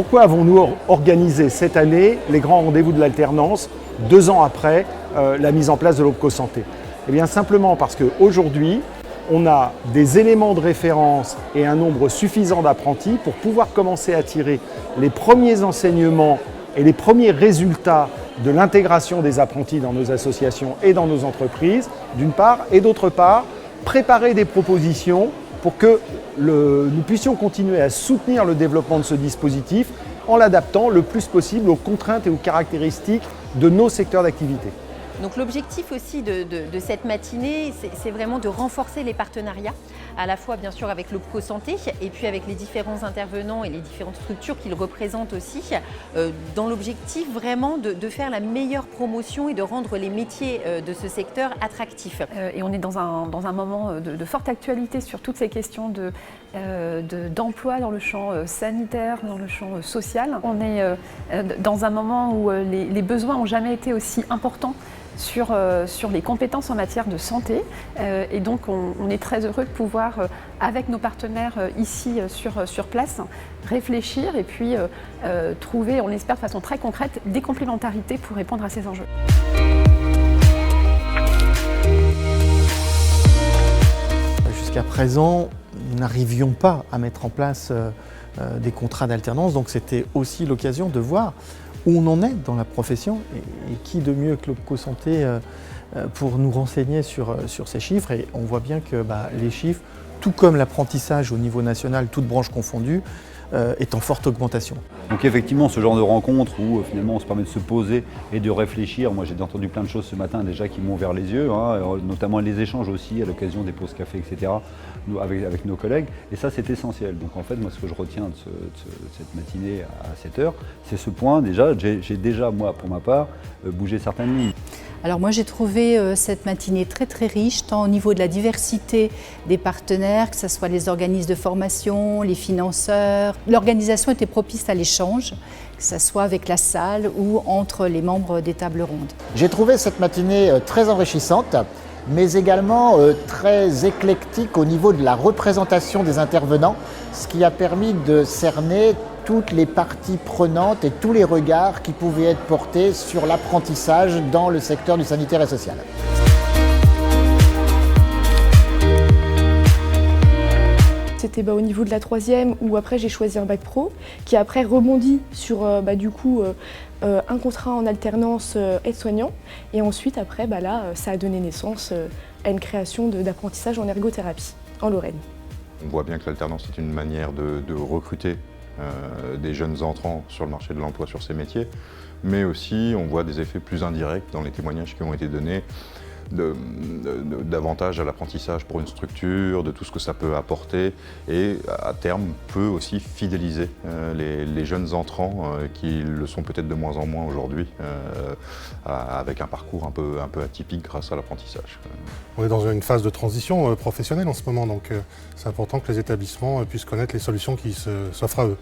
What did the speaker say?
Pourquoi avons-nous organisé cette année les grands rendez-vous de l'alternance 2 ans après la mise en place de l'Opco-Santé? Eh bien simplement parce qu'aujourd'hui, on a des éléments de référence et un nombre suffisant d'apprentis pour pouvoir commencer à tirer les premiers enseignements et les premiers résultats de l'intégration des apprentis dans nos associations et dans nos entreprises, d'une part, et d'autre part, préparer des propositions pour que nous puissions continuer à soutenir le développement de ce dispositif en l'adaptant le plus possible aux contraintes et aux caractéristiques de nos secteurs d'activité. Donc l'objectif aussi de cette matinée, c'est vraiment de renforcer les partenariats, à la fois bien sûr avec l'Opco-Santé et puis avec les différents intervenants et les différentes structures qu'ils représentent aussi, dans l'objectif vraiment de faire la meilleure promotion et de rendre les métiers de ce secteur attractifs. Et on est dans un moment de forte actualité sur toutes ces questions d'emploi dans le champ sanitaire, dans le champ social. On est dans un moment où les besoins n'ont jamais été aussi importants sur les compétences en matière de santé. Et donc on est très heureux de pouvoir, avec nos partenaires ici sur place, réfléchir et puis trouver, on espère de façon très concrète, des complémentarités pour répondre à ces enjeux. Jusqu'à présent, nous n'arrivions pas à mettre en place des contrats d'alternance, donc c'était aussi l'occasion de voir où on en est dans la profession et qui de mieux que l'Opco-Santé pour nous renseigner sur ces chiffres. Et on voit bien que les chiffres, tout comme l'apprentissage au niveau national, toutes branches confondues, est en forte augmentation. Donc effectivement, ce genre de rencontre où finalement on se permet de se poser et de réfléchir, moi j'ai entendu plein de choses ce matin déjà qui m'ont ouvert les yeux, notamment les échanges aussi à l'occasion des pauses café, etc. Avec nos collègues, et ça c'est essentiel. Donc en fait, moi ce que je retiens de cette matinée à 7h, c'est ce point déjà, j'ai déjà moi pour ma part bougé certaines lignes. Alors moi j'ai trouvé cette matinée très très riche, tant au niveau de la diversité des partenaires, que ce soit les organismes de formation, les financeurs. L'organisation était propice à l'échange, que ce soit avec la salle ou entre les membres des tables rondes. J'ai trouvé cette matinée très enrichissante, mais également très éclectique au niveau de la représentation des intervenants, ce qui a permis de cerner toutes les parties prenantes et tous les regards qui pouvaient être portés sur l'apprentissage dans le secteur du sanitaire et social. C'était au niveau de la 3e où après j'ai choisi un bac pro qui après rebondit sur un contrat en alternance aide-soignant et ensuite après ça a donné naissance à une création d'apprentissage en ergothérapie en Lorraine. On voit bien que l'alternance est une manière de recruter des jeunes entrants sur le marché de l'emploi sur ces métiers, mais aussi on voit des effets plus indirects dans les témoignages qui ont été donnés d'avantages à l'apprentissage pour une structure, de tout ce que ça peut apporter et à terme peut aussi fidéliser les jeunes entrants qui le sont peut-être de moins en moins aujourd'hui avec un parcours un peu atypique grâce à l'apprentissage. On est dans une phase de transition professionnelle en ce moment, donc c'est important que les établissements puissent connaître les solutions qui s'offrent à eux.